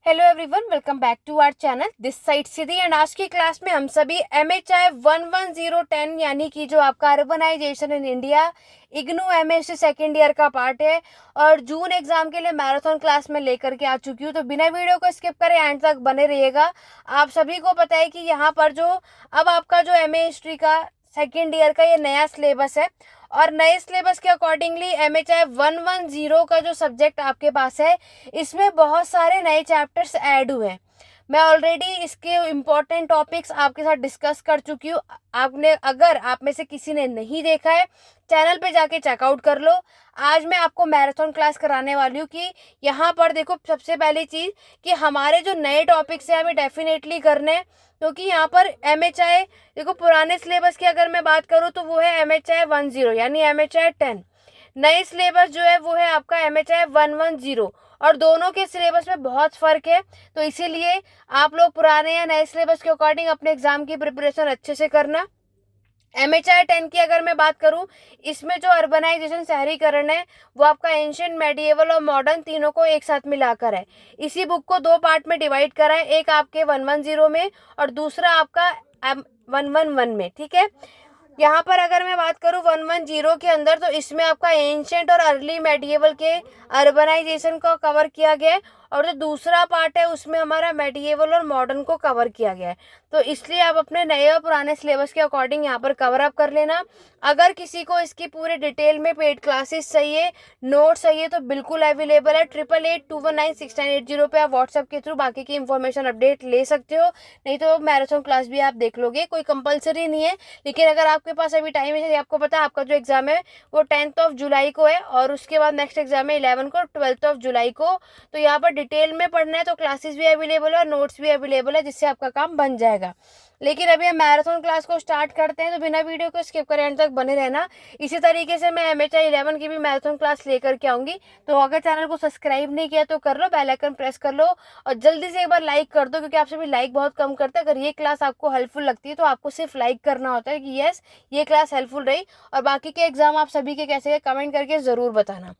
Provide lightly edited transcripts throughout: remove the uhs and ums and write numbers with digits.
Hello everyone, welcome back to our channel. This side Siddhi and आज की class में हम सभी MHI 11010 यानी कि जो आपका urbanisation in India IGNOU MSc second year का पार्ट है और जून एग्जाम के लिए मैराथन क्लास में लेकर के आ चुकी हूँ। तो बिना वीडियो को स्किप करे एंड तक बने रहिएगा। आप सभी को पता है कि यहाँ पर जो अब आपका जो MA हिस्ट्री का सेकेंड ईयर का ये नया सिलेबस है और नए सिलेबस के अकॉर्डिंगली MHI 110 का जो सब्जेक्ट आपके पास है इसमें बहुत सारे नए चैप्टर्स ऐड हुए हैं। मैं ऑलरेडी इसके इम्पोर्टेंट टॉपिक्स आपके साथ डिस्कस कर चुकी हूँ। आपने अगर आप में से किसी ने नहीं देखा है चैनल पे जाके चेकआउट कर लो। आज मैं आपको मैराथन क्लास कराने वाली हूँ कि यहाँ पर देखो, सबसे पहली चीज़ कि हमारे जो नए टॉपिक्स हैं हमें डेफिनेटली करने हैं, क्योंकि यहाँ पर MHI देखो, पुराने सिलेबस की अगर मैं बात करूँ तो वो है MHI 10 यानी MHI 10। नई सिलेबस जो है वो है आपका MHI 110 और दोनों के सिलेबस में बहुत फ़र्क है। तो इसीलिए आप लोग पुराने या नए सिलेबस के अकॉर्डिंग अपने एग्ज़ाम की प्रिपरेशन अच्छे से करना। MHI 10 की अगर मैं बात करूं, इसमें जो अर्बनाइजेशन शहरीकरण है वो आपका एंशियंट, मेडिएवल और मॉडर्न तीनों को एक साथ मिलाकर है। इसी बुक को दो पार्ट में डिवाइड करा है, एक आपके 110 में और दूसरा आपका 111 में। ठीक है, यहाँ पर अगर मैं बात करूँ 110 के अंदर तो इसमें आपका एंशियंट और अर्ली मेडिएवल के अर्बनाइजेशन को कवर किया गया है और जो दूसरा पार्ट है उसमें हमारा मेडिएवल और मॉडर्न को कवर किया गया है। तो इसलिए आप अपने नए और पुराने सिलेबस के अकॉर्डिंग यहाँ पर कवर अप कर लेना। अगर किसी को इसकी पूरी डिटेल में पेड क्लासेस चाहिए, नोट्स चाहिए तो बिल्कुल अवेलेबल है। 8881216980 पे आप व्हाट्सएप के थ्रू बाकी की इंफॉर्मेशन अपडेट ले सकते हो, नहीं तो मैराथन क्लास भी आप देख लोगे, कोई कंपलसरी नहीं है। लेकिन अगर आपके पास अभी टाइम है, जैसे आपको पता है आपका जो एग्जाम है वो 10 जुलाई को है और उसके बाद नेक्स्ट एग्जाम है 11 को, 12 जुलाई को। तो यहाँ पर डिटेल में पढ़ना है तो क्लासेस भी अवेलेबल है और नोट्स भी अवेलेबल है, जिससे आपका काम बन जाएगा। लेकिन अभी हम मैराथन क्लास को स्टार्ट करते हैं, तो बिना वीडियो को स्किप करे एंड तक बने रहना। इसी तरीके से मैं MHI 11 की भी मैराथन क्लास लेकर के आऊंगी। तो अगर चैनल को सब्सक्राइब नहीं किया तो कर लो, बेल आइकन प्रेस कर लो और जल्दी से एक बार लाइक कर दो, क्योंकि आप सभी लाइक बहुत कम करते हैं। अगर ये क्लास आपको हेल्पफुल लगती है तो आपको सिर्फ लाइक करना होता है कि यस ये क्लास हेल्पफुल रही। और बाकी के एग्जाम आप सभी के कैसे कमेंट करके ज़रूर बताना।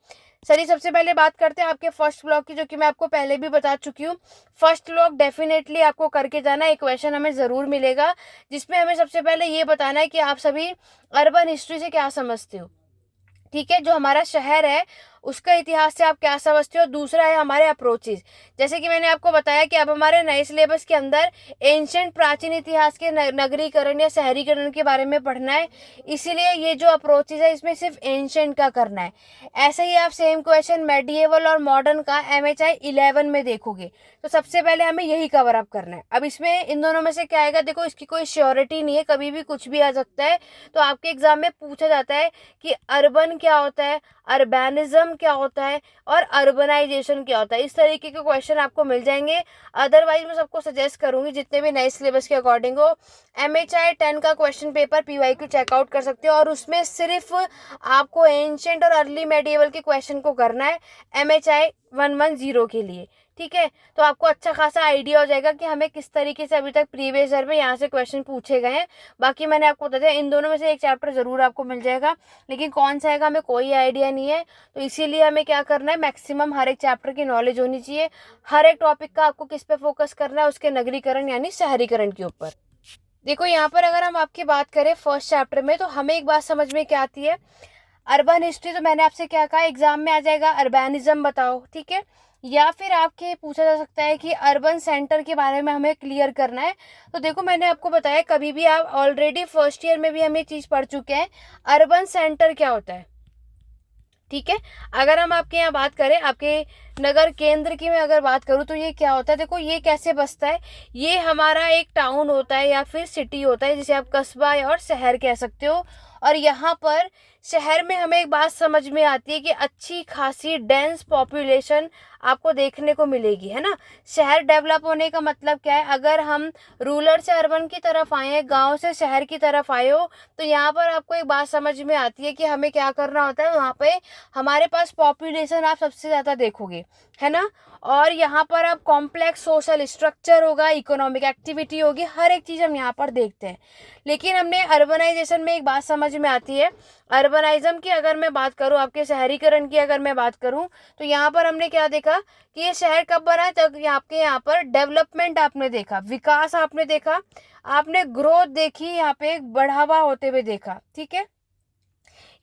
चलिए, सबसे पहले बात करते हैं आपके फर्स्ट ब्लॉक की, जो कि मैं आपको पहले भी बता चुकी हूँ। फर्स्ट ब्लॉक डेफिनेटली आपको करके जाना। एक क्वेश्चन हमें ज़रूर मिलेगा जिसमें हमें सबसे पहले ये बताना है कि आप सभी अर्बन हिस्ट्री से क्या समझते हो। ठीक है, जो हमारा शहर है उसका इतिहास से आप क्या समझते हो। दूसरा है हमारे अप्रोचेस, जैसे कि मैंने आपको बताया कि अब हमारे नए सिलेबस के अंदर एंशियंट, प्राचीन इतिहास के नगरीकरण या शहरीकरण के बारे में पढ़ना है। इसीलिए ये जो अप्रोचेस है इसमें सिर्फ एंशियंट का करना है। ऐसे ही आप सेम क्वेश्चन मेडिएवल और मॉडर्न का MHI 11 में देखोगे। तो सबसे पहले हमें यही कवर अप करना है। अब इसमें इन दोनों में से क्या आएगा, देखो इसकी कोई श्योरिटी नहीं है, कभी भी कुछ भी आ सकता है। तो आपके एग्जाम में पूछा जाता है कि अर्बन क्या होता है, अर्बेनिज्म क्या होता है और अर्बनाइजेशन क्या होता है। इस तरीके के क्वेश्चन आपको मिल जाएंगे। अदरवाइज मैं सबको सजेस्ट करूंगी जितने भी नए सिलेबस के अकॉर्डिंग हो, MHI 10 का क्वेश्चन पेपर PYQ चेकआउट कर सकते हो और उसमें सिर्फ आपको एंशियंट और अर्ली मेडिएवल के क्वेश्चन को करना है MHI 110 के लिए। ठीक है, तो आपको अच्छा खासा आइडिया हो जाएगा कि हमें किस तरीके से अभी तक प्रीवियस ईयर में यहाँ से क्वेश्चन पूछे गए हैं। बाकी मैंने आपको बता दिया, इन दोनों में से एक चैप्टर जरूर आपको मिल जाएगा, लेकिन कौन सा आएगा हमें कोई आइडिया नहीं है। तो इसीलिए हमें क्या करना है, मैक्सिमम हर एक चैप्टर की नॉलेज होनी चाहिए। हर एक टॉपिक का आपको किस पे फोकस करना है, उसके नगरीकरण यानी शहरीकरण के ऊपर। देखो यहाँ पर अगर हम आपकी बात करें फर्स्ट चैप्टर में, तो हमें एक बात समझ में क्या आती है, अर्बन हिस्ट्री। तो मैंने आपसे क्या कहा, एग्जाम में आ जाएगा अर्बेनिज्म बताओ। ठीक है, या फिर आपके पूछा जा सकता है कि अर्बन सेंटर के बारे में हमें क्लियर करना है। तो देखो मैंने आपको बताया, कभी भी आप ऑलरेडी फर्स्ट ईयर में भी हम ये चीज़ पढ़ चुके हैं, अर्बन सेंटर क्या होता है। ठीक है, अगर हम आपके यहाँ बात करें, आपके नगर केंद्र की मैं अगर बात करूँ तो ये क्या होता है, देखो ये कैसे बसता है। ये हमारा एक टाउन होता है या फिर सिटी होता है, जिसे आप कस्बा और शहर कह सकते हो। और यहाँ पर शहर में हमें एक बात समझ में आती है कि अच्छी खासी डेंस पॉपुलेशन आपको देखने को मिलेगी, है ना। शहर डेवलप होने का मतलब क्या है, अगर हम रूरल से अर्बन की तरफ आए हैं, गांव से शहर की तरफ आए हो, तो यहाँ पर आपको एक बात समझ में आती है कि हमें क्या करना होता है। वहाँ पे हमारे पास पॉपुलेशन आप सबसे ज़्यादा देखोगे, है ना। और यहाँ पर आप कॉम्प्लेक्स सोशल स्ट्रक्चर होगा, इकोनॉमिक एक्टिविटी होगी, हर एक चीज़ हम यहाँ पर देखते हैं। लेकिन हमने अर्बनाइजेशन में एक बात समझ में आती है, अर्बनाइज्म की अगर मैं बात करूँ, आपके शहरीकरण की अगर मैं बात करूँ, तो यहाँ पर हमने क्या देखा कि ये शहर कब बना, जब आपके यहाँ पर डेवलपमेंट आपने देखा, विकास आपने देखा, आपने ग्रोथ देखी, यहाँ पे बढ़ावा होते हुए देखा। ठीक है,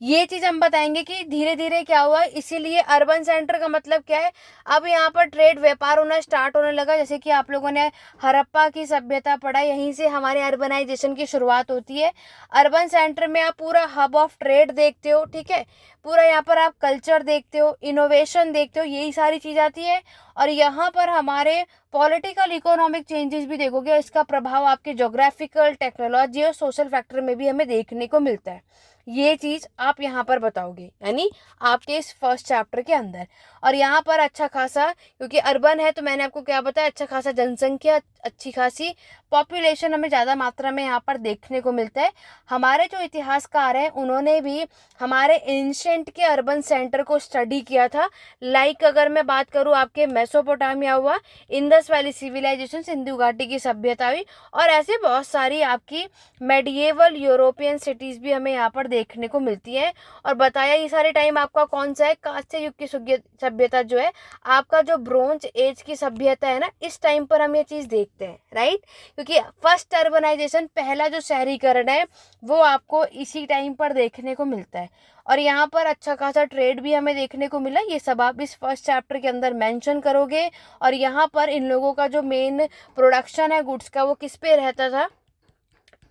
ये चीज हम बताएंगे कि धीरे धीरे क्या हुआ। इसीलिए अर्बन सेंटर का मतलब क्या है, अब यहाँ पर ट्रेड व्यापार होना स्टार्ट होने लगा। जैसे कि आप लोगों ने हड़प्पा की सभ्यता पढ़ा, यहीं से हमारे अर्बनाइजेशन की शुरुआत होती है। अर्बन सेंटर में आप पूरा हब ऑफ ट्रेड देखते हो, ठीक है, पूरा यहाँ पर आप कल्चर देखते हो, इनोवेशन देखते हो, यही सारी चीज आती है। और यहाँ पर हमारे पॉलिटिकल इकोनॉमिक चेंजेस भी देखोगे, इसका प्रभाव आपके ज्योग्राफिकल, टेक्नोलॉजी और सोशल फैक्टर में भी हमें देखने को मिलता है। ये चीज आप यहाँ पर बताओगे, यानी आपके इस फर्स्ट चैप्टर के अंदर। और यहाँ पर अच्छा खासा, क्योंकि अर्बन है तो मैंने आपको क्या बताया, अच्छा खासा जनसंख्या, अच्छी खासी पॉपुलेशन हमें ज़्यादा मात्रा में यहाँ पर देखने को मिलता है। हमारे जो इतिहासकार हैं उन्होंने भी हमारे एंशिएंट के अर्बन सेंटर को स्टडी किया था। लाइक अगर मैं बात करूँ, आपके मेसोपोटामिया हुआ, इंडस वैली सिविलाइजेशन, सिंधु घाटी की सभ्यता हुई, और ऐसे बहुत सारी आपकी मेडिएवल यूरोपियन सिटीज़ भी हमें यहाँ पर देखने को मिलती है। और बताया ये सारे टाइम आपका कौन सा है, कांस्य युग की सभ्यता जो है, आपका जो ब्रोंज एज की सभ्यता है ना, इस टाइम पर हम ये चीज़ देखते हैं, राइट। क्योंकि फर्स्ट अर्बनाइजेशन, पहला जो शहरीकरण है, वो आपको इसी टाइम पर देखने को मिलता है। और यहाँ पर अच्छा खासा ट्रेड भी हमें देखने को मिला। ये सब आप इस फर्स्ट चैप्टर के अंदर मेंशन करोगे। और यहाँ पर इन लोगों का जो मेन प्रोडक्शन है गुड्स का, वो किस पे रहता था,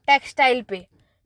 टेक्सटाइल पे,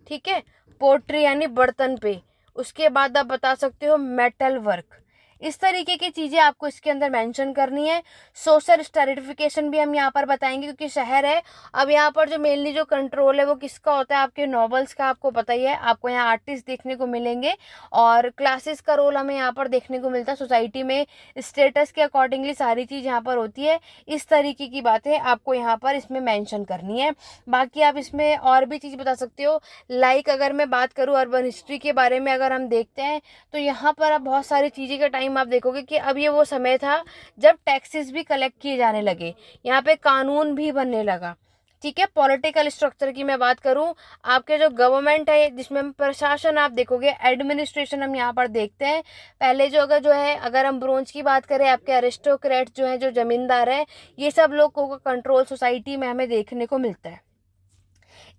ठीक है, पोट्री यानी बर्तन पे। उसके बाद आप बता सकते हो मेटल वर्क। इस तरीके की चीज़ें आपको इसके अंदर मेंशन करनी है। सोशल स्ट्रेटिफिकेशन भी हम यहाँ पर बताएंगे, क्योंकि शहर है। अब यहाँ पर जो मेनली जो कंट्रोल है वो किसका होता है, आपके नॉवेल्स का, आपको पता ही है। आपको यहाँ आर्टिस्ट देखने को मिलेंगे, और क्लासेस का रोल हमें यहाँ पर देखने को मिलता है। सोसाइटी में स्टेटस के अकॉर्डिंगली सारी चीज़ यहाँ पर होती है। इस तरीके की बातें आपको यहाँ पर इसमें मैंशन करनी है। बाकी आप इसमें और भी चीज़ बता सकते हो। लाइक अगर मैं बात करूँ अर्बन हिस्ट्री के बारे में, अगर हम देखते हैं तो यहाँ पर आप बहुत सारी चीज़ें का टाइम आप देखोगे कि अब ये वो समय था जब टैक्सेस भी कलेक्ट किए जाने लगे, यहाँ पे कानून भी बनने लगा, ठीक है। पॉलिटिकल स्ट्रक्चर की मैं बात करूं, आपके जो गवर्नमेंट है जिसमें प्रशासन आप देखोगे, एडमिनिस्ट्रेशन हम यहाँ पर देखते हैं। पहले जो है अगर हम ब्रोंज की बात करें, आपके अरिस्टोक्रेट जो है, जो जमींदार है, ये सब लोगों का कंट्रोल सोसाइटी में हमें देखने को मिलता है।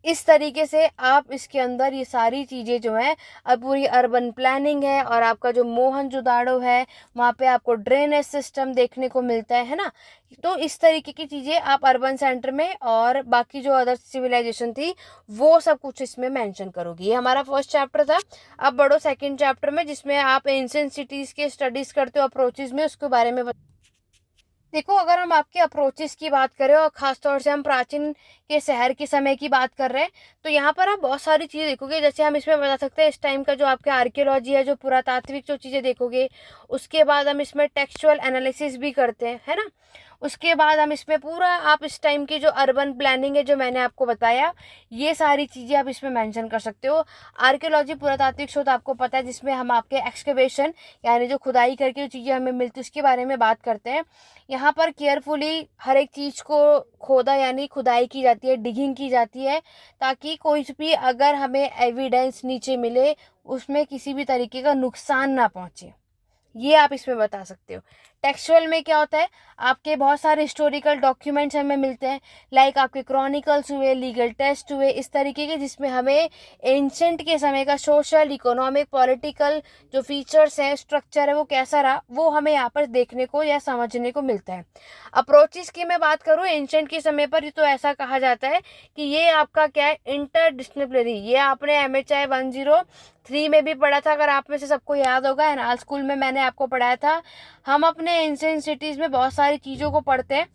इस तरीके से आप इसके अंदर ये सारी चीज़ें जो हैं, अब पूरी अर्बन प्लानिंग है, और आपका जो मोहनजोदाड़ो है, वहाँ पे आपको ड्रेनेज सिस्टम देखने को मिलता है ना। तो इस तरीके की चीज़ें आप अर्बन सेंटर में, और बाकी जो अदर सिविलाइजेशन थी, वो सब कुछ इसमें मेंशन करोगी। ये हमारा फर्स्ट चैप्टर था। अब बढ़ो सेकंड चैप्टर में, जिसमें आप एंशिएंट सिटीज़ के स्टडीज़ करते हो अप्रोचेज में, उसके बारे में देखो। अगर हम आपके अप्रोचेस की बात करें, और ख़ासतौर से हम प्राचीन के शहर के समय की बात कर रहे हैं, तो यहाँ पर आप बहुत सारी चीज़ें देखोगे। जैसे हम इसमें बता सकते हैं इस टाइम का जो आपके आर्कियोलॉजी है, जो पुरातात्विक जो चीज़ें देखोगे। उसके बाद हम इसमें टेक्सचुअल एनालिसिस भी करते हैं, है ना। उसके बाद हम इसमें पूरा, आप इस टाइम की जो अर्बन प्लानिंग है, जो मैंने आपको बताया, ये सारी चीज़ें आप इसमें मेंशन कर सकते हो। आर्कियोलॉजी, पुरातात्विक शोध आपको पता है, जिसमें हम आपके एक्सकवेशन यानी जो खुदाई करके जो चीज़ें हमें मिलती है, उसके बारे में बात करते हैं। यहाँ पर केयरफुली हर एक चीज़ को खोदा यानी खुदाई की जाती है, डिगिंग की जाती है, ताकि कोई भी अगर हमें एविडेंस नीचे मिले, उसमें किसी भी तरीके का नुकसान ना पहुँचे। ये आप इसमें बता सकते हो। टेक्सचुअल में क्या होता है, आपके बहुत सारे हिस्टोरिकल डॉक्यूमेंट्स हमें मिलते हैं। लाइक आपके क्रॉनिकल्स हुए, लीगल टेस्ट हुए, इस तरीके के, जिसमें हमें एंशेंट के समय का सोशल, इकोनॉमिक, पॉलिटिकल जो फीचर्स हैं, स्ट्रक्चर है, वो कैसा रहा, वो हमें यहाँ पर देखने को या समझने को मिलता है। अप्रोचेस की मैं बात करूँ एंशेंट के समय पर, तो ऐसा कहा जाता है कि ये आपका क्या है, इंटरडिसिप्लिनरी। ये आपने MHI 103 में भी पढ़ा था, अगर आप में से सबको याद होगा। एनआल स्कूल में मैंने आपको पढ़ाया था। हम अपने एंशिएंट सिटीज़ में बहुत सारी चीज़ों को पढ़ते हैं,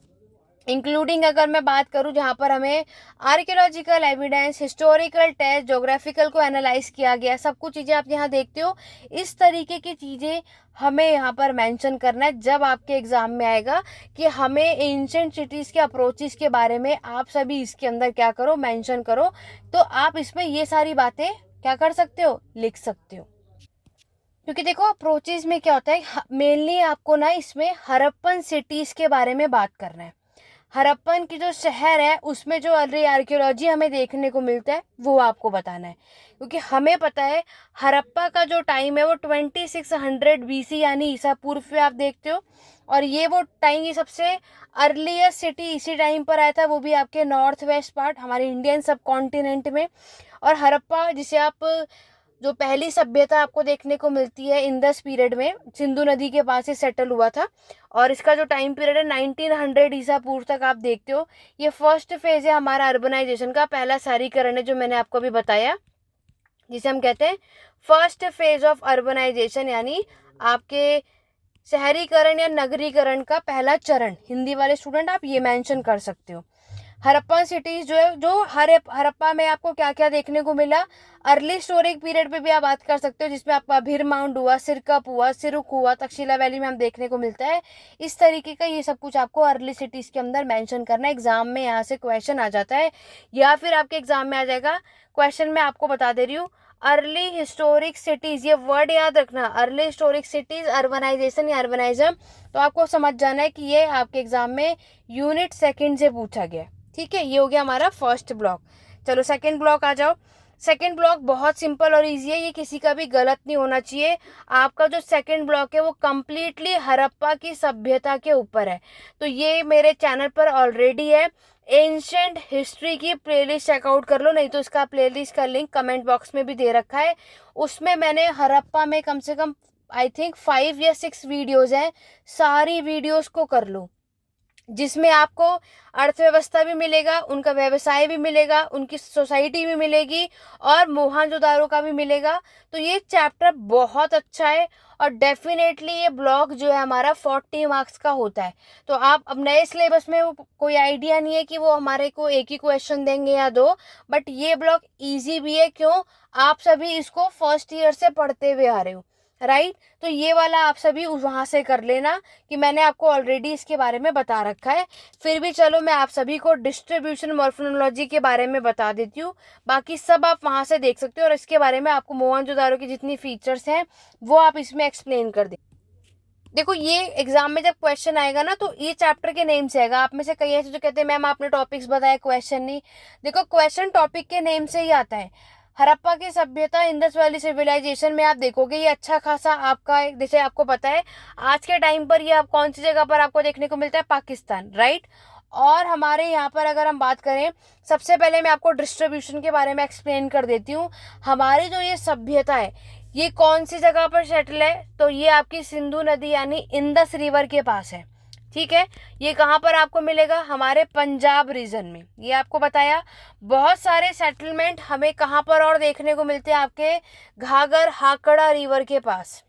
इंक्लूडिंग अगर मैं बात करूं, जहां पर हमें archaeological evidence, historical test, geographical को एनालाइज किया गया, सब कुछ चीज़ें आप यहाँ देखते हो। इस तरीके की चीज़ें हमें यहाँ पर मेंशन करना है जब आपके एग्जाम में आएगा, कि हमें एंशिएंट सिटीज़ के अप्रोचेस के बारे में आप सभी इसके अंदर क्या करो, मेंशन करो। तो आप इसमें ये सारी बातें क्या कर सकते हो, लिख सकते हो। क्योंकि देखो अप्रोचेज में क्या होता है, मेनली आपको ना इसमें हड़प्पन सिटीज़ के बारे में बात करना है। हड़प्पन की जो शहर है उसमें जो अर्ली आर्कियोलॉजी हमें देखने को मिलता है वो आपको बताना है, क्योंकि हमें पता है हड़प्पा का जो टाइम है वो 2600 BC यानी ईसा पूर्व पे आप देखते हो, और ये वो टाइम, ये सबसे अर्लीस्ट सिटी इसी टाइम पर आया था, वो भी आपके नॉर्थ वेस्ट पार्ट हमारे इंडियन सब कॉन्टिनेंट में। और हड़प्पा जिसे आप, जो पहली सभ्यता आपको देखने को मिलती है इंडस पीरियड में, सिंधु नदी के पास ही सेटल हुआ था, और इसका जो टाइम पीरियड है 1900 ईसा पूर्व तक आप देखते हो। ये फर्स्ट फेज है हमारा अर्बनाइजेशन का, पहला शहरीकरण है जो मैंने आपको अभी बताया, जिसे हम कहते हैं फर्स्ट फेज ऑफ अर्बनाइजेशन, यानी आपके शहरीकरण या नगरीकरण का पहला चरण। हिंदी वाले स्टूडेंट आप ये मेंशन कर सकते हो। हड़प्पन सिटीज जो है, जो हड़प्पा में आपको क्या क्या देखने को मिला, अर्ली हिस्टोरिक पीरियड पे भी आप बात कर सकते हो, जिसमें आपका भीर माउंट हुआ, सिरकप हुआ, सिरुक हुआ, तक्षशिला वैली में हम देखने को मिलता है। इस तरीके का ये सब कुछ आपको अर्ली सिटीज के अंदर मेंशन करना है। एग्जाम में यहाँ से क्वेश्चन आ जाता है, या फिर आपके एग्जाम में आ जाएगा क्वेश्चन, मैं आपको बता दे रही हूँ। अर्ली हिस्टोरिक सिटीज, ये वर्ड याद रखना, अर्ली हिस्टोरिक सिटीज, अर्बनाइजेशन या अर्बनाइजम, तो आपको समझ जाना है कि ये आपके एग्जाम में यूनिट सेकंड से पूछा गया। ठीक है, ये हो गया हमारा फर्स्ट ब्लॉक। चलो सेकंड ब्लॉक आ जाओ। सेकंड ब्लॉक बहुत सिंपल और इजी है, ये किसी का भी गलत नहीं होना चाहिए। आपका जो सेकंड ब्लॉक है वो कंप्लीटली हड़प्पा की सभ्यता के ऊपर है। तो ये मेरे चैनल पर ऑलरेडी है, एंशिएंट हिस्ट्री की प्लेलिस्ट चेकआउट कर लो, नहीं तो इसका प्लेलिस्ट का लिंक कमेंट बॉक्स में भी दे रखा है। उसमें मैंने हड़प्पा में कम से कम आई थिंक 5 या 6 वीडियोज़ हैं, सारी वीडियोज़ को कर लो, जिसमें आपको अर्थव्यवस्था भी मिलेगा, उनका व्यवसाय भी मिलेगा, उनकी सोसाइटी भी मिलेगी, और मोहनजोदारो का भी मिलेगा। तो ये चैप्टर बहुत अच्छा है, और डेफिनेटली ये ब्लॉक जो है हमारा 40 मार्क्स का होता है। तो आप अब नए सिलेबस में कोई आइडिया नहीं है कि वो हमारे को एक ही क्वेश्चन देंगे या दो, बट ये ब्लॉक ईजी भी है, क्यों, आप सभी इसको फर्स्ट ईयर से पढ़ते हुए आ रहे हो, राइट। तो ये वाला आप सभी वहाँ से कर लेना, कि मैंने आपको ऑलरेडी इसके बारे में बता रखा है। फिर भी चलो मैं आप सभी को डिस्ट्रीब्यूशन मॉर्फोलॉजी के बारे में बता देती हूँ, बाकी सब आप वहाँ से देख सकते हो, और इसके बारे में आपको मोहनजोदारो की जितनी फीचर्स हैं वो आप इसमें एक्सप्लेन कर दे। देखो ये एग्जाम में जब क्वेश्चन आएगा ना, तो ये चैप्टर के नेम से आएगा। आप में से कई ऐसे जो कहते हैं मैम आपने टॉपिक्स बताए, क्वेश्चन नहीं। देखो क्वेश्चन टॉपिक के नेम से ही आता है। हड़प्पा की सभ्यता, इंडस वैली सिविलाइजेशन में आप देखोगे ये अच्छा खासा आपका, जैसे आपको पता है आज के टाइम पर ये आप कौन सी जगह पर आपको देखने को मिलता है, पाकिस्तान, राइट। और हमारे यहाँ पर अगर हम बात करें, सबसे पहले मैं आपको डिस्ट्रीब्यूशन के बारे में एक्सप्लेन कर देती हूँ। हमारी जो ये सभ्यता है ये कौन सी जगह पर सेटल है, तो ये आपकी सिंधु नदी यानी इंडस रिवर के पास है। ठीक है, ये कहाँ पर आपको मिलेगा, हमारे पंजाब रीजन में। ये आपको बताया। बहुत सारे सेटलमेंट हमें कहाँ पर और देखने को मिलते हैं, आपके घाघर हाकड़ा रिवर के पास,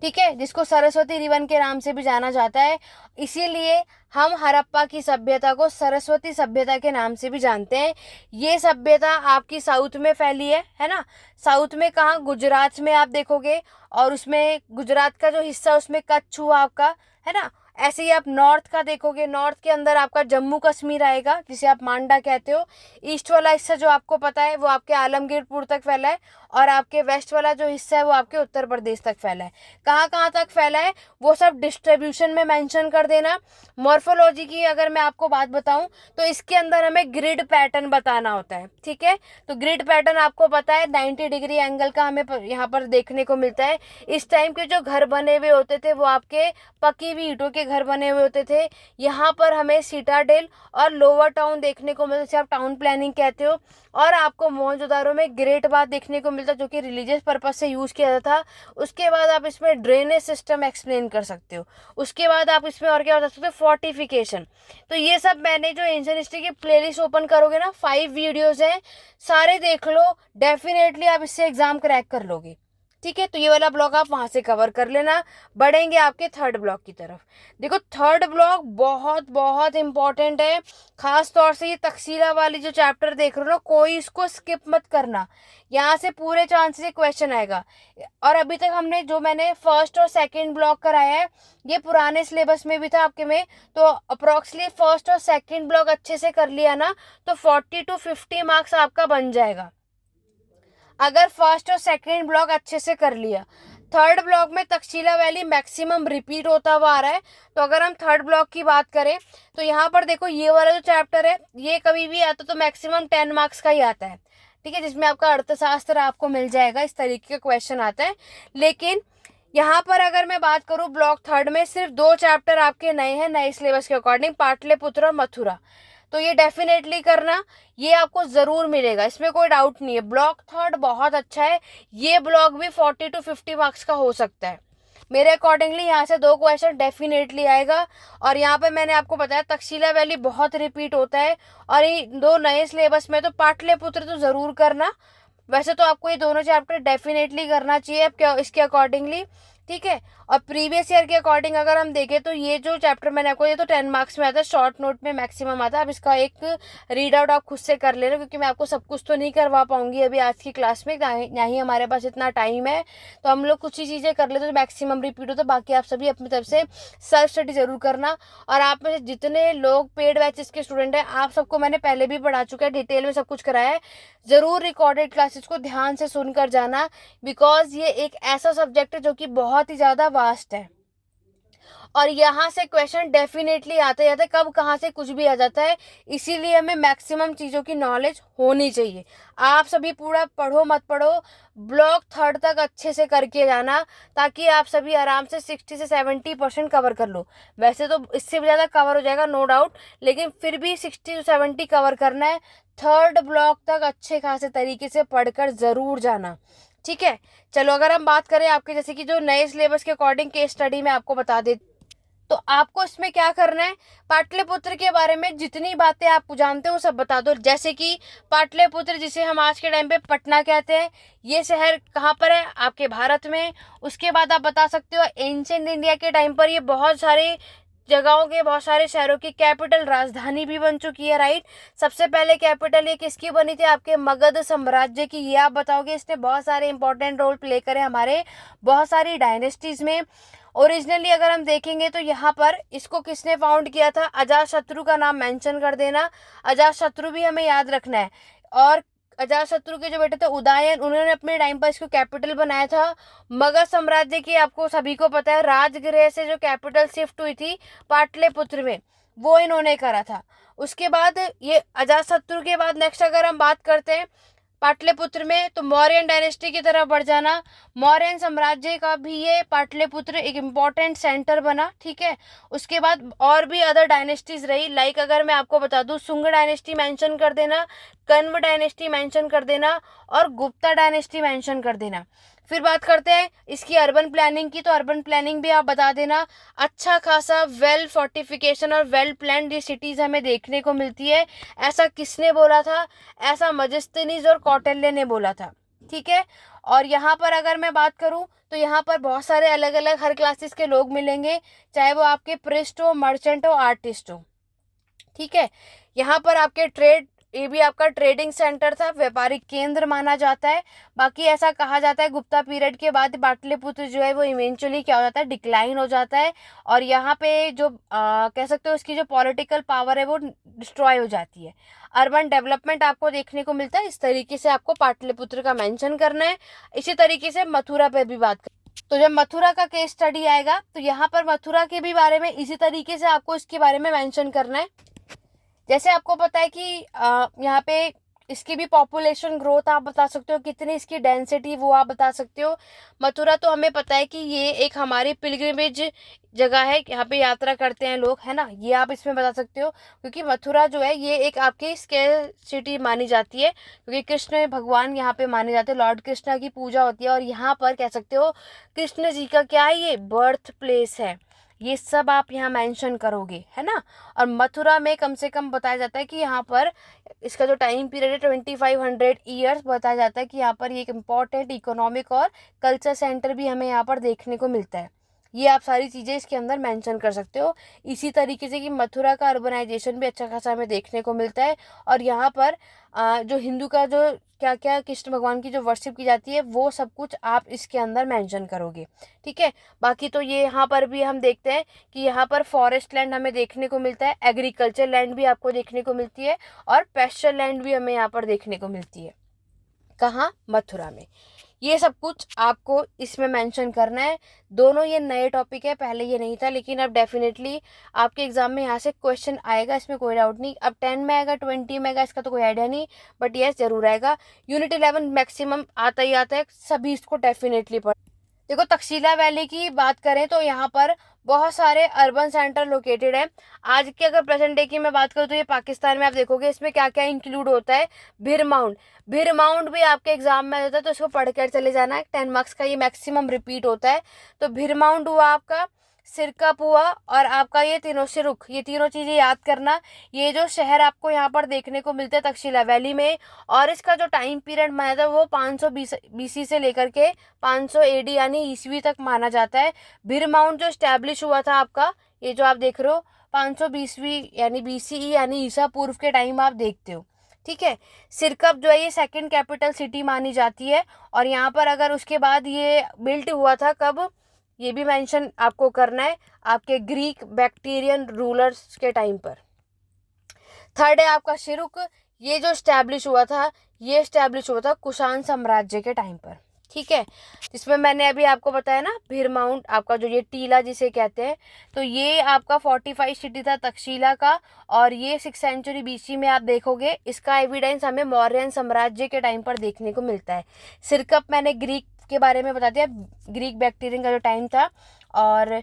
ठीक है, जिसको सरस्वती रिवर के नाम से भी जाना जाता है। इसीलिए हम हड़प्पा की सभ्यता को सरस्वती सभ्यता के नाम से भी जानते हैं। ये सभ्यता आपकी साउथ में फैली है ना। साउथ में कहाँ, गुजरात में आप देखोगे, और उसमें गुजरात का जो हिस्सा उसमें कच्छ हुआ आपका, है ना। ऐसे ही आप नॉर्थ का देखोगे, नॉर्थ के अंदर आपका जम्मू कश्मीर आएगा, जिसे आप मांडा कहते हो। ईस्ट वाला हिस्सा जो आपको पता है वो आपके आलमगीरपुर तक फैला है, और आपके वेस्ट वाला जो हिस्सा है वो आपके उत्तर प्रदेश तक फैला है। कहाँ कहाँ तक फैला है वो सब डिस्ट्रीब्यूशन में मेंशन कर देना। मॉर्फोलॉजी की अगर मैं आपको बात बताऊं, तो इसके अंदर हमें ग्रिड पैटर्न बताना होता है, ठीक है। तो ग्रिड पैटर्न आपको पता है 90 डिग्री एंगल का हमें यहाँ पर देखने को मिलता है। इस टाइम के जो घर बने हुए होते थे वो आपके पकी हुई ईंटों के घर बने हुए होते थे। यहाँ पर हमें सिटाडेल और लोअर टाउन देखने को मिलता है, आप टाउन प्लानिंग कहते हो। और आपको मोहनजोदारो में ग्रेट बाथ देखने को मिलता है, जो कि रिलीजियस पर्पज से यूज किया जाता था। उसके बाद आप इसमें ड्रेनेज सिस्टम एक्सप्लेन कर सकते हो। उसके बाद आप इसमें और क्या बता सकते हो, फोर्टिफिकेशन। तो ये सब मैंने जो एंशिएंट हिस्ट्री की प्लेलिस्ट ओपन करोगे ना, 5 वीडियोज हैं, सारे देख लो, डेफिनेटली आप इससे एग्जाम क्रैक कर लोगे, ठीक है। तो ये वाला ब्लॉक आप वहां से कवर कर लेना। बढ़ेंगे आपके थर्ड ब्लॉक की तरफ। देखो थर्ड ब्लॉक बहुत बहुत इंपॉर्टेंट है, खास तौर से ये तक्षशिला वाली जो चैप्टर देख रहे हो ना, कोई इसको स्किप मत करना, यहाँ से पूरे चांस से क्वेश्चन आएगा। और अभी तक हमने जो मैंने फर्स्ट और सेकंड ब्लॉक कराया है, ये पुराने सिलेबस में भी था आपके में, तो अप्रोक्सीमेटली फर्स्ट और सेकंड ब्लॉक अच्छे से कर लिया ना, तो 40 to 50 मार्क्स आपका बन जाएगा, अगर फर्स्ट और सेकंड ब्लॉक अच्छे से कर लिया। थर्ड ब्लॉक में तक्षशिला वैली मैक्सिमम रिपीट होता हुआ आ रहा है। तो अगर हम थर्ड ब्लॉक की बात करें तो यहाँ पर देखो ये वाला जो चैप्टर है ये कभी भी आता तो मैक्सिमम 10 मार्क्स का ही आता है, ठीक है, जिसमें आपका अर्थशास्त्र आपको मिल जाएगा, इस तरीके का क्वेश्चन आता है। लेकिन यहाँ पर अगर मैं बात करूँ ब्लॉक थर्ड में सिर्फ 2 चैप्टर आपके नए हैं, नए सिलेबस के अकॉर्डिंग, पाटलिपुत्र और मथुरा। तो ये डेफिनेटली करना, ये आपको जरूर मिलेगा, इसमें कोई डाउट नहीं है। ब्लॉक थर्ड बहुत अच्छा है, ये ब्लॉक भी 40 to 50 मार्क्स का हो सकता है मेरे अकॉर्डिंगली। यहाँ से 2 क्वेश्चन डेफिनेटली आएगा। और यहाँ पे मैंने आपको बताया तक्षशिला वैली बहुत रिपीट होता है, और ये 2 नए सिलेबस में तो पाटलिपुत्र तो जरूर करना। वैसे तो आपको ये दोनों चैप्टर डेफिनेटली करना चाहिए अब इसके अकॉर्डिंगली, ठीक है। और प्रीवियस ईयर के अकॉर्डिंग अगर हम देखें तो ये जो चैप्टर मैंने आपको, ये तो 10 मार्क्स में आता है, शॉर्ट नोट में मैक्सिमम आता है। अब इसका एक रीड आउट आप खुद से कर लेना, क्योंकि मैं आपको सब कुछ तो नहीं करवा पाऊंगी अभी आज की क्लास में, ना ही हमारे पास इतना टाइम है। तो हम लोग कुछ ही चीज़ें कर लेते तो मैक्सिमम रिपीट हो, तो बाकी आप सभी अपनी तरफ से सेल्फ स्टडी जरूर करना। और आप में से जितने लोग पेड बैचेस के स्टूडेंट हैं, आप सबको मैंने पहले भी पढ़ा चुका है, डिटेल में सब कुछ कराया है। जरूर रिकॉर्डेड क्लासेस को ध्यान से सुनकर जाना, बिकॉज ये एक ऐसा सब्जेक्ट है जो कि बहुत ही ज़्यादा वास्ट है, और यहाँ से क्वेश्चन डेफिनेटली आते जाते, कब कहाँ से कुछ भी आ जाता है। इसीलिए हमें मैक्सिमम चीज़ों की नॉलेज होनी चाहिए। आप सभी पूरा पढ़ो मत पढ़ो, ब्लॉक थर्ड तक अच्छे से करके जाना, ताकि आप सभी आराम से 60 से 70% कवर कर लो। वैसे तो इससे भी ज़्यादा कवर हो जाएगा नो डाउट, लेकिन फिर भी 60 से 70 कवर करना है। थर्ड ब्लॉक तक अच्छे खासे तरीके से पढ़कर ज़रूर जाना, ठीक है। चलो अगर हम बात करें आपके जैसे कि जो नए सिलेबस के अकॉर्डिंग केस स्टडी में आपको बता दे, तो आपको इसमें क्या करना है, पाटलिपुत्र के बारे में जितनी बातें आप जानते हो सब बता दो। जैसे कि पाटलिपुत्र, जिसे हम आज के टाइम पे पटना कहते हैं, ये शहर कहाँ पर है, आपके भारत में। उसके बाद आप बता सकते हो एंशिएंट इंडिया के टाइम पर ये बहुत सारे जगहों के, बहुत सारे शहरों की कैपिटल, राजधानी भी बन चुकी है, राइट। सबसे पहले कैपिटल ये किसकी बनी थी, आपके मगध साम्राज्य की, ये आप बताओगे। इसने बहुत सारे इंपॉर्टेंट रोल प्ले करे हमारे बहुत सारी डायनेस्टीज में। ओरिजिनली अगर हम देखेंगे तो यहाँ पर इसको किसने फाउंड किया था, अजातशत्रु का नाम मेंशन कर देना। अजातशत्रु भी हमें याद रखना है। और अजातशत्रु के जो बेटे थे उदयन, उन्होंने अपने टाइम पर इसको कैपिटल बनाया था। मगध साम्राज्य की आपको सभी को पता है, राजगृह से जो कैपिटल शिफ्ट हुई थी पाटलिपुत्र में, वो इन्होंने करा था। उसके बाद ये अजातशत्रु के बाद नेक्स्ट अगर हम बात करते हैं पाटलिपुत्र में, तो मौर्यन डायनेस्टी की तरफ बढ़ जाना। मौर्यन साम्राज्य का भी ये पाटलिपुत्र एक इम्पॉर्टेंट सेंटर बना, ठीक है। उसके बाद और भी अदर डायनेस्टीज रही, लाइक अगर मैं आपको बता दूं, शुंग डायनेस्टी मेंशन कर देना, कण्व डायनेस्टी मेंशन कर देना, और गुप्ता डायनेस्टी मेंशन कर देना। फिर बात करते हैं इसकी अर्बन प्लानिंग की, तो अर्बन प्लानिंग भी आप बता देना। अच्छा खासा वेल फोर्टिफिकेशन और वेल प्लान्ड ये सिटीज हमें देखने को मिलती है। ऐसा किसने बोला था, ऐसा मजिस्थिनीज और कौटिल्य ने बोला था, ठीक है। और यहाँ पर अगर मैं बात करूँ तो यहाँ पर बहुत सारे अलग अलग हर क्लासेस के लोग मिलेंगे, चाहे वो आपके प्रिस्ट हो, मर्चेंट हो, आर्टिस्ट हो, ठीक है। यहाँ पर आपके ट्रेड, ये भी आपका ट्रेडिंग सेंटर था, व्यापारिक केंद्र माना जाता है। बाकी ऐसा कहा जाता है गुप्ता पीरियड के बाद पाटलिपुत्र जो है वो इवेंचुअली क्या हो जाता है, डिक्लाइन हो जाता है। और यहाँ पे जो कह सकते हो उसकी जो पॉलिटिकल पावर है वो डिस्ट्रॉय हो जाती है। अर्बन डेवलपमेंट आपको देखने को मिलता है, इस तरीके से आपको पाटलिपुत्र का मेंशन करना है। इसी तरीके से मथुरा पे भी बात करें, तो जब मथुरा का केस स्टडी आएगा तो यहाँ पर मथुरा के भी बारे में इसी तरीके से आपको इसके बारे में मेंशन करना है। जैसे आपको पता है कि यहाँ पे इसकी भी पॉपुलेशन ग्रोथ आप बता सकते हो, कितनी इसकी डेंसिटी वो आप बता सकते हो। मथुरा तो हमें पता है कि ये एक हमारी पिलग्रिमेज जगह है, यहाँ पे यात्रा करते हैं लोग, है ना, ये आप इसमें बता सकते हो। क्योंकि मथुरा जो है ये एक आपकी स्केल सिटी मानी जाती है, क्योंकि कृष्ण भगवान यहाँ पे माने जाते हैं, लॉर्ड कृष्णा की पूजा होती है। और यहाँ पर कह सकते हो कृष्ण जी का क्या है, ये बर्थ प्लेस है, ये सब आप यहाँ मेंशन करोगे, है ना। और मथुरा में कम से कम बताया जाता है कि यहाँ पर इसका जो टाइम पीरियड है 2500 ईयर्स बताया जाता है, कि यहाँ पर ये एक इम्पॉर्टेंट इकोनॉमिक और कल्चर सेंटर भी हमें यहाँ पर देखने को मिलता है। ये आप सारी चीज़ें इसके अंदर मेंशन कर सकते हो। इसी तरीके से कि मथुरा का अर्बनाइजेशन भी अच्छा खासा हमें देखने को मिलता है। और यहाँ पर जो हिंदू का जो क्या क्या कृष्ण भगवान की जो वर्शिप की जाती है वो सब कुछ आप इसके अंदर मेंशन करोगे, ठीक है। बाकी तो ये यहाँ पर भी हम देखते हैं कि यहाँ पर फॉरेस्ट लैंड हमें देखने को मिलता है, एग्रीकल्चर लैंड भी आपको देखने को मिलती है, और पेस्चर लैंड भी हमें यहाँ पर देखने को मिलती है। कहाँ, मथुरा में। ये सब कुछ आपको इसमें मेंशन करना है। दोनों ये नए टॉपिक है, पहले ये नहीं था, लेकिन अब डेफिनेटली आपके एग्जाम में यहाँ से क्वेश्चन आएगा, इसमें कोई डाउट नहीं। अब 10 में आएगा, 20 में आएगा, इसका तो कोई आइडिया नहीं, बट यस जरूर आएगा। यूनिट 11 मैक्सिमम आता ही आता है, सभी इसको डेफिनेटली पढ़। देखो तक्षशिला वैली की बात करें तो यहाँ पर बहुत सारे अर्बन सेंटर लोकेटेड है। आज के अगर प्रेजेंट डे की मैं बात करूँ तो ये पाकिस्तान में आप देखोगे इसमें क्या क्या इंक्लूड होता है। भीर माउंट, भीर माउंट भी आपके एग्जाम में होता है, तो इसको पढ़ कर चले जाना है। 10 मार्क्स का ये मैक्सिमम रिपीट होता है। तो भीर माउंट हुआ आपका, सिरकप हुआ, और आपका ये तीनों सिरुक, ये तीनों चीजें याद करना। ये जो शहर आपको यहाँ पर देखने को मिलते हैं तक्षशिला वैली में, और इसका जो टाइम पीरियड माना था वो 500 BC से लेकर के 500 AD यानी ईस्वी तक माना जाता है। भीर माउंट जो स्टैब्लिश हुआ था आपका, ये जो आप देख रहे हो 520वीं यानी BCE यानी ईसा पूर्व के टाइम आप देखते हो, ठीक है। सिरकप जो है ये सेकंड कैपिटल सिटी मानी जाती है, और यहाँ पर अगर उसके बाद ये बिल्ट हुआ था कब, ये भी मेंशन आपको करना है, आपके ग्रीक बैक्टीरियन रूलर्स के टाइम पर। थर्ड है आपका शिरुक, ये जो स्टैब्लिश हुआ था, ये स्टैब्लिश हुआ था कुषाण साम्राज्य के टाइम पर, ठीक है। जिसमें मैंने अभी आपको बताया ना भीर माउंट, आपका जो ये टीला जिसे कहते हैं, तो ये आपका 45 सिटी था तक्षशिला का, और ये 6th सेंचुरी BC में आप देखोगे। इसका एविडेंस हमें मौर्यन साम्राज्य के टाइम पर देखने को मिलता है। सिरकप मैंने ग्रीक के बारे में बता दिया, ग्रीक बैक्टीरियन का जो टाइम था। और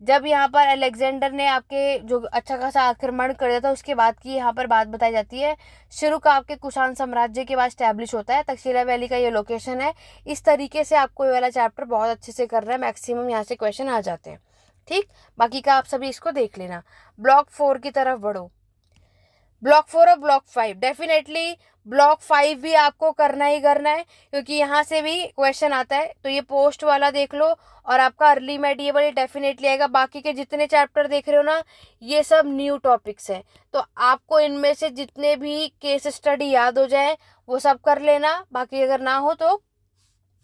जब यहाँ पर अलेक्जेंडर ने आपके जो अच्छा खासा आक्रमण कर दिया था, उसके बाद की यहाँ पर बात बताई जाती है। शुरू का आपके कुषाण साम्राज्य के बाद स्टैब्लिश होता है। तक्षशिला वैली का ये लोकेशन है। इस तरीके से आपको ये वाला चैप्टर बहुत अच्छे से करना है, मैक्सिमम यहाँ से क्वेश्चन आ जाते हैं, ठीक। बाकी का आप सभी इसको देख लेना। ब्लॉक 4 की तरफ बढ़ो। ब्लॉक 4 और ब्लॉक 5, डेफिनेटली ब्लॉक 5 भी आपको करना ही करना है, क्योंकि यहाँ से भी क्वेश्चन आता है। तो ये पोस्ट वाला देख लो, और आपका अर्ली मेडिएवल डेफिनेटली आएगा। बाकी के जितने चैप्टर देख रहे हो ना, ये सब न्यू टॉपिक्स हैं, तो आपको इनमें से जितने भी केस स्टडी याद हो जाए वो सब कर लेना। बाकी अगर ना हो तो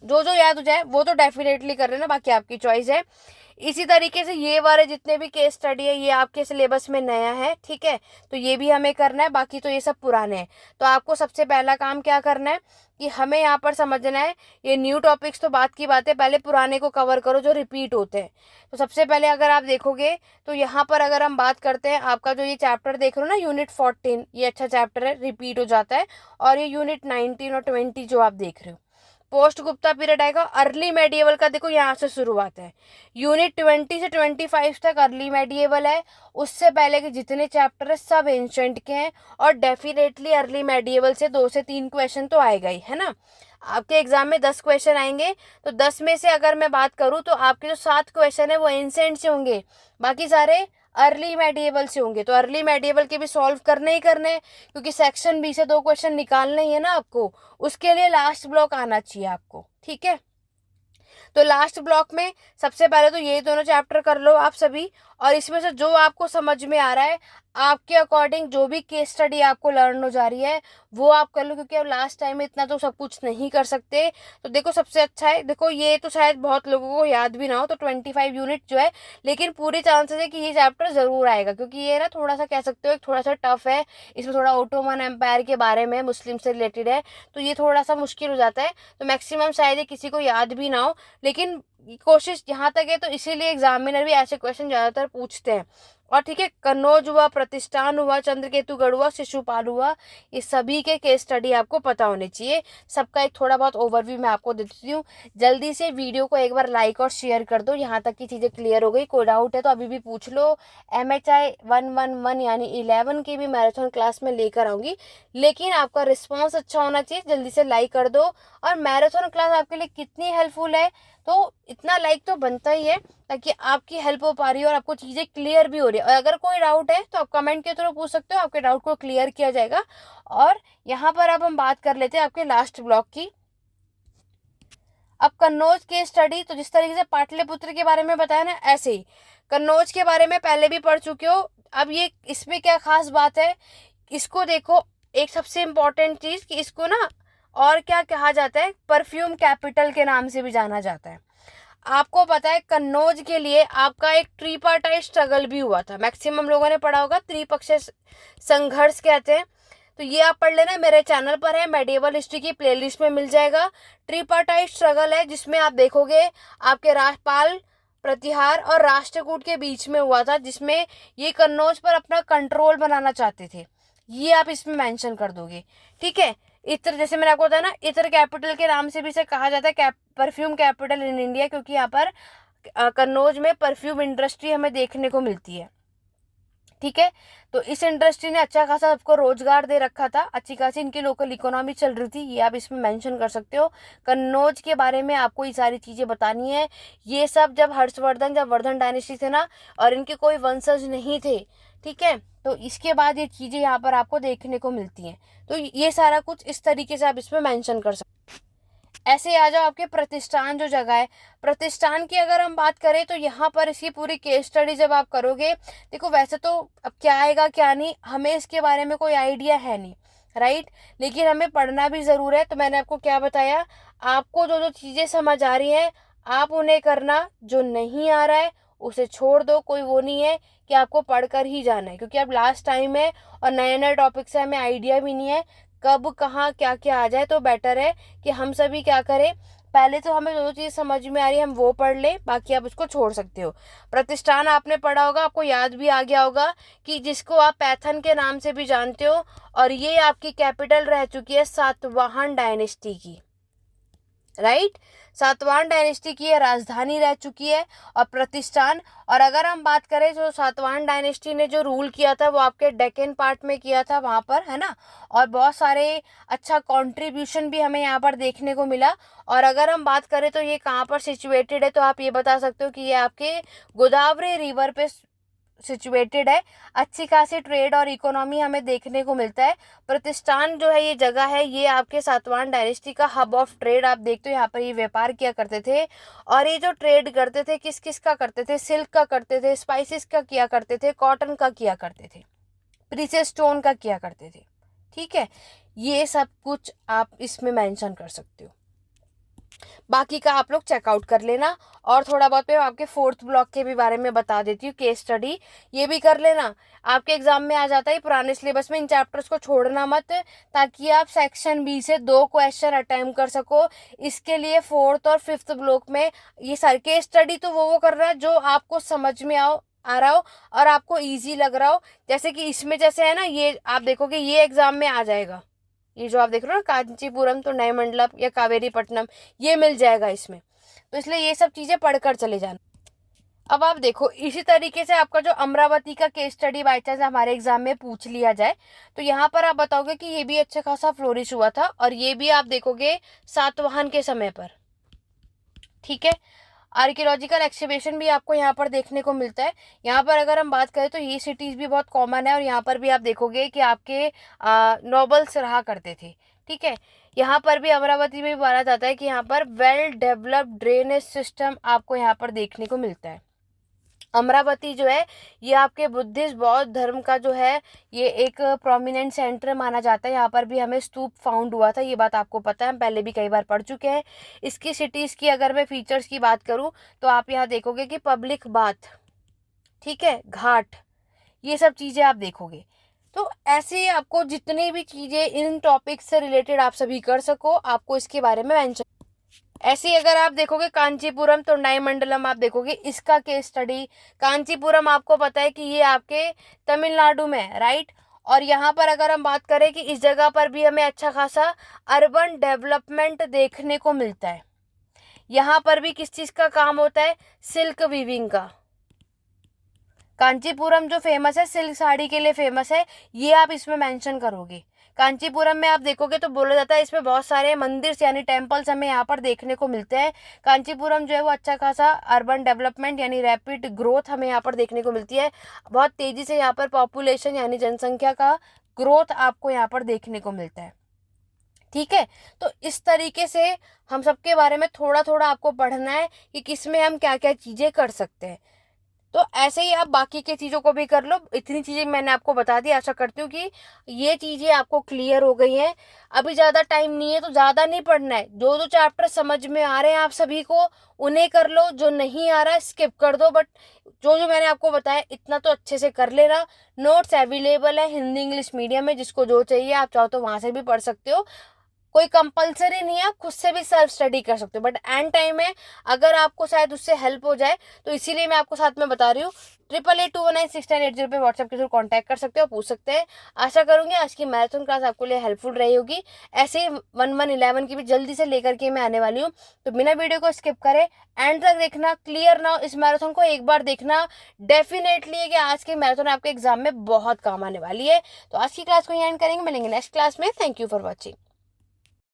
जो जो याद हो जाए वो तो डेफिनेटली कर लेना, बाकी आपकी चॉइस है। इसी तरीके से ये वाले जितने भी केस स्टडी है ये आपके सिलेबस में नया है, ठीक है, तो ये भी हमें करना है। बाकी तो ये सब पुराने हैं। तो आपको सबसे पहला काम क्या करना है कि हमें यहाँ पर समझना है, ये न्यू टॉपिक्स तो बात की बात है, पहले पुराने को कवर करो जो रिपीट होते हैं। तो सबसे पहले अगर आप देखोगे तो यहाँ पर अगर हम बात करते हैं, आपका जो ये चैप्टर देख रहे हो ना यूनिट 14, ये अच्छा चैप्टर है, रिपीट हो जाता है। और ये यूनिट 19 और 20 जो आप देख रहे हो, पोस्ट गुप्ता पीरियड आएगा। अर्ली मेडिएवल का देखो यहाँ से शुरुआत है, यूनिट 20 से 25 तक अर्ली मेडिएवल है। उससे पहले के जितने चैप्टर है सब एंशंट के हैं, और डेफिनेटली अर्ली मेडिएवल से 2 से 3 क्वेश्चन तो आएगा ही, है ना। आपके एग्जाम में 10 क्वेश्चन आएंगे, तो 10 में से अगर मैं बात करूँ तो आपके जो 7 क्वेश्चन है वो एंशंट से होंगे, बाकी सारे अर्ली मेडिएवल से होंगे। तो अर्ली मेडिएवल के भी सॉल्व करने ही करने, क्योंकि सेक्शन बी से 2 क्वेश्चन निकालने ही है ना आपको, उसके लिए लास्ट ब्लॉक आना चाहिए आपको, ठीक है। तो लास्ट ब्लॉक में सबसे पहले तो ये दोनों चैप्टर कर लो आप सभी, और इसमें से जो आपको समझ में आ रहा है आपके अकॉर्डिंग, जो भी केस स्टडी आपको लर्न हो जा रही है वो आप कर लो, क्योंकि अब लास्ट टाइम में इतना तो सब कुछ नहीं कर सकते। तो देखो सबसे अच्छा है, देखो ये तो शायद बहुत लोगों को याद भी ना हो, तो 25 यूनिट जो है, लेकिन पूरी चांसेस है कि ये चैप्टर जरूर आएगा, क्योंकि ये ना थोड़ा सा कह सकते हो थोड़ा सा टफ है। इसमें थोड़ा ओटोमन एम्पायर के बारे में, मुस्लिम से रिलेटेड है, तो ये थोड़ा सा मुश्किल हो जाता है। तो मैक्सिमम शायद ये किसी को याद भी ना हो, लेकिन कोशिश जहाँ तक है, तो इसीलिए एग्जामिनर भी ऐसे क्वेश्चन ज़्यादातर पूछते हैं। और ठीक है, कन्नौज हुआ, प्रतिष्ठान हुआ, चंद्रकेतुगढ़ हुआ, शिशुपाल हुआ, ये सभी के केस स्टडी आपको पता होने चाहिए। सबका एक थोड़ा बहुत ओवरव्यू मैं आपको दे देती हूँ। जल्दी से वीडियो को एक बार लाइक और शेयर कर दो। यहाँ तक की चीज़ें क्लियर हो गई, कोई डाउट है तो अभी भी पूछ लो। MHI 111 यानी 11 की भी मैराथन क्लास में लेकर आऊँगी, लेकिन आपका रिस्पॉन्स अच्छा होना चाहिए। जल्दी से लाइक कर दो। और मैराथन क्लास आपके लिए कितनी हेल्पफुल है, तो इतना लाइक तो बनता ही है, ताकि आपकी हेल्प हो पा रही है और आपको चीज़ें क्लियर भी हो रही है। और अगर कोई डाउट है तो आप कमेंट के थ्रू पूछ सकते हो, आपके डाउट को क्लियर किया जाएगा। और यहाँ पर अब हम बात कर लेते हैं आपके लास्ट ब्लॉक की। अब कन्नौज के स्टडी, तो जिस तरीके से पाटलिपुत्र के बारे में बताया ना, ऐसे ही कन्नौज के बारे में पहले भी पढ़ चुके हो। अब ये इसमें क्या खास बात है, इसको देखो, एक सबसे इम्पोर्टेंट चीज़ कि इसको ना और क्या कहा जाता है, परफ्यूम कैपिटल के नाम से भी जाना जाता है। आपको पता है कन्नौज के लिए आपका एक ट्रीपार्टाइट स्ट्रगल भी हुआ था, मैक्सिमम लोगों ने पढ़ा होगा, त्रिपक्षीय संघर्ष कहते हैं। तो ये आप पढ़ लेना, मेरे चैनल पर है, मेडिएवल हिस्ट्री की प्लेलिस्ट में मिल जाएगा। ट्रिपार्टाइट स्ट्रगल है, जिसमें आप देखोगे आपके राजपाल प्रतिहार और राष्ट्रकूट के बीच में हुआ था, जिसमें ये कन्नौज पर अपना कंट्रोल बनाना चाहते थे। ये आप इसमें मेंशन कर दोगे, ठीक है। इत्र, जैसे मैंने आपको बताया ना, इत्र कैपिटल के नाम से भी इसे कहा जाता है, परफ्यूम कैपिटल इन इंडिया, क्योंकि यहाँ पर कन्नौज में परफ्यूम इंडस्ट्री हमें देखने को मिलती है, ठीक है। तो इस इंडस्ट्री ने अच्छा खासा सबको रोजगार दे रखा था, अच्छी खासी इनकी लोकल इकोनॉमी चल रही थी, ये आप इसमें मेंशन कर सकते हो। कन्नौज के बारे में आपको ये सारी चीजें बतानी है। ये सब जब हर्षवर्धन, जब वर्धन डायनेस्टी थे ना, और इनके कोई वंशज नहीं थे, ठीक है, तो इसके बाद ये चीजें यहाँ पर आपको देखने को मिलती हैं। तो ये सारा कुछ इस तरीके से आप इसमें मेंशन कर सकते। ऐसे आ जाओ आपके प्रतिष्ठान जो जगह है, प्रतिष्ठान की अगर हम बात करें तो यहाँ पर इसकी पूरी केस स्टडी जब आप करोगे, देखो वैसे तो अब क्या आएगा क्या नहीं, हमें इसके बारे में कोई आइडिया है नहीं, राइट, लेकिन हमें पढ़ना भी ज़रूर है। तो मैंने आपको क्या बताया, आपको जो जो चीज़ें समझ आ रही हैं आप उन्हें करना, जो नहीं आ रहा है उसे छोड़ दो। कोई वो नहीं है कि आपको पढ़कर ही जाना है, क्योंकि अब लास्ट टाइम है और नए नए टॉपिक से हमें आइडिया भी नहीं है कब कहाँ क्या क्या आ जाए। तो बेटर है कि हम सभी क्या करें, पहले तो हमें जो चीज़ समझ में आ रही है हम वो पढ़ लें, बाकी आप उसको छोड़ सकते हो। प्रतिष्ठान आपने पढ़ा होगा, आपको याद भी आ गया होगा कि जिसको आप पैथन के नाम से भी जानते हो, और ये आपकी कैपिटल रह चुकी है सातवाहन डायनेस्टी की, राइट, सातवाहन डायनेस्टी की ये राजधानी रह चुकी है और प्रतिष्ठान। और अगर हम बात करें जो सातवाहन डायनेस्टी ने जो रूल किया था वो आपके डेक्कन पार्ट में किया था, वहाँ पर, है ना, और बहुत सारे अच्छा कंट्रीब्यूशन भी हमें यहाँ पर देखने को मिला। और अगर हम बात करें तो ये कहाँ पर सिचुएटेड है, तो आप ये बता सकते हो कि ये आपके गोदावरी रिवर पे सिचुएटेड है। अच्छी खासी ट्रेड और इकोनॉमी हमें देखने को मिलता है। प्रतिष्ठान जो है ये जगह है, ये आपके सातवाहन डायनेस्टी का हब ऑफ ट्रेड, आप देखते हो यहाँ पर ये व्यापार किया करते थे। और ये जो ट्रेड करते थे किस किस का करते थे, सिल्क का करते थे, स्पाइसेस का किया करते थे, कॉटन का किया करते थे, प्रीशियस स्टोन का किया करते थे, ठीक है। ये सब कुछ आप इसमें मेंशन कर सकते हो, बाकी का आप लोग चेकआउट कर लेना। और थोड़ा बहुत मैं आपके फोर्थ ब्लॉक के भी बारे में बता देती हूँ, केस स्टडी ये भी कर लेना, आपके एग्जाम में आ जाता है पुराने सिलेबस में। इन चैप्टर्स को छोड़ना मत, ताकि आप सेक्शन बी से 2 क्वेश्चन अटेम्प्ट कर सको। इसके लिए फोर्थ और फिफ्थ ब्लॉक में ये सारे केस स्टडी तो वो करना जो आपको समझ में आ रहा हो और आपको ईजी लग रहा हो। जैसे कि इसमें जैसे है ना, ये आप देखोगे ये एग्जाम में आ जाएगा, ये जो आप देख रहे हो ना, कांचीपुरम तो नए मंडलम या कावेरी पट्टनम, ये मिल जाएगा इसमें। तो इसलिए ये सब चीजें पढ़कर चले जाना। अब आप देखो इसी तरीके से आपका जो अमरावती का केस स्टडी बाई चांस हमारे एग्जाम में पूछ लिया जाए, तो यहाँ पर आप बताओगे कि ये भी अच्छा खासा फ्लोरिश हुआ था, और ये भी आप देखोगे सातवाहन के समय पर, ठीक है। आर्कियोलॉजिकल एक्सकवेशन भी आपको यहाँ पर देखने को मिलता है। यहाँ पर अगर हम बात करें तो ये सिटीज़ भी बहुत कॉमन है, और यहाँ पर भी आप देखोगे कि आपके नोबल्स रहा करते थे, ठीक है। यहाँ पर भी अमरावती में भी माना जाता है कि यहाँ पर वेल डेवलप्ड ड्रेनेज सिस्टम आपको यहाँ पर देखने को मिलता है। अमरावती जो है ये आपके बुद्धिस्ट बौद्ध धर्म का जो है ये एक प्रोमिनेंट सेंटर माना जाता है। यहाँ पर भी हमें स्तूप फाउंड हुआ था, ये बात आपको पता है, हम पहले भी कई बार पढ़ चुके हैं। इसकी सिटीज़ की अगर मैं फीचर्स की बात करूँ तो आप यहाँ देखोगे कि पब्लिक बाथ, ठीक है, घाट, ये सब चीज़ें आप देखोगे। तो ऐसे आपको जितनी भी चीज़ें इन टॉपिक से रिलेटेड आप सभी कर सको, आपको इसके बारे में मेंशन। ऐसे ही अगर आप देखोगे कांचीपुरम तो नए मंडलम आप देखोगे, इसका केस स्टडी। कांचीपुरम आपको पता है कि ये आपके तमिलनाडु में है, राइट। और यहाँ पर अगर हम बात करें कि इस जगह पर भी हमें अच्छा खासा अर्बन डेवलपमेंट देखने को मिलता है। यहाँ पर भी किस चीज़ का काम होता है, सिल्क वीविंग का। कांचीपुरम जो फेमस है सिल्क साड़ी के लिए फेमस है, ये आप इसमें मेंशन करोगे। कांचीपुरम में आप देखोगे तो बोला जाता है इसमें बहुत सारे मंदिर यानी टेम्पल्स हमें यहाँ पर देखने को मिलते हैं। कांचीपुरम जो है वो अच्छा खासा अर्बन डेवलपमेंट यानी रैपिड ग्रोथ हमें यहाँ पर देखने को मिलती है। बहुत तेज़ी से यहाँ पर पॉपुलेशन यानी जनसंख्या का ग्रोथ आपको यहाँ पर देखने को मिलता है, ठीक है। तो इस तरीके से हम सबके बारे में थोड़ा थोड़ा आपको पढ़ना है कि किस में हम क्या क्या चीज़ें कर सकते हैं। तो ऐसे ही आप बाकी की चीज़ों को भी कर लो। इतनी चीज़ें मैंने आपको बता दी, आशा करती हूँ कि ये चीज़ें आपको क्लियर हो गई हैं। अभी ज़्यादा टाइम नहीं है तो ज़्यादा नहीं पढ़ना है, जो जो चैप्टर समझ में आ रहे हैं आप सभी को उन्हें कर लो, जो नहीं आ रहा है स्किप कर दो, बट जो जो मैंने आपको बताया इतना तो अच्छे से कर लेना। नोट्स अवेलेबल है हिंदी इंग्लिश मीडियम में, जिसको जो चाहिए आप चाहो तो वहाँ से भी पढ़ सकते हो, कोई कंपलसरी नहीं है, आप खुद से भी सेल्फ स्टडी कर सकते हो, बट एंड टाइम में अगर आपको शायद उससे हेल्प हो जाए तो इसीलिए मैं आपको साथ में बता रही हूँ। 88296960 पे व्हाट्सएप के थ्रू कॉन्टैक्ट कर सकते हो, पूछ सकते हैं। आशा करूंगी आज की मैराथन क्लास आपके लिए हेल्पफुल रही होगी। ऐसे ही 1111 की भी जल्दी से लेकर के मैं आने वाली हूँ, तो बिना वीडियो को स्किप करे एंड तक देखना। क्लियर ना हो इस मैराथन को एक बार देखना, डेफिनेटली है कि आज की मैराथन आपके एग्जाम में बहुत काम आने वाली है। तो आज की क्लास को एंड करेंगे, मिलेंगे नेक्स्ट क्लास में। Thank you for watching.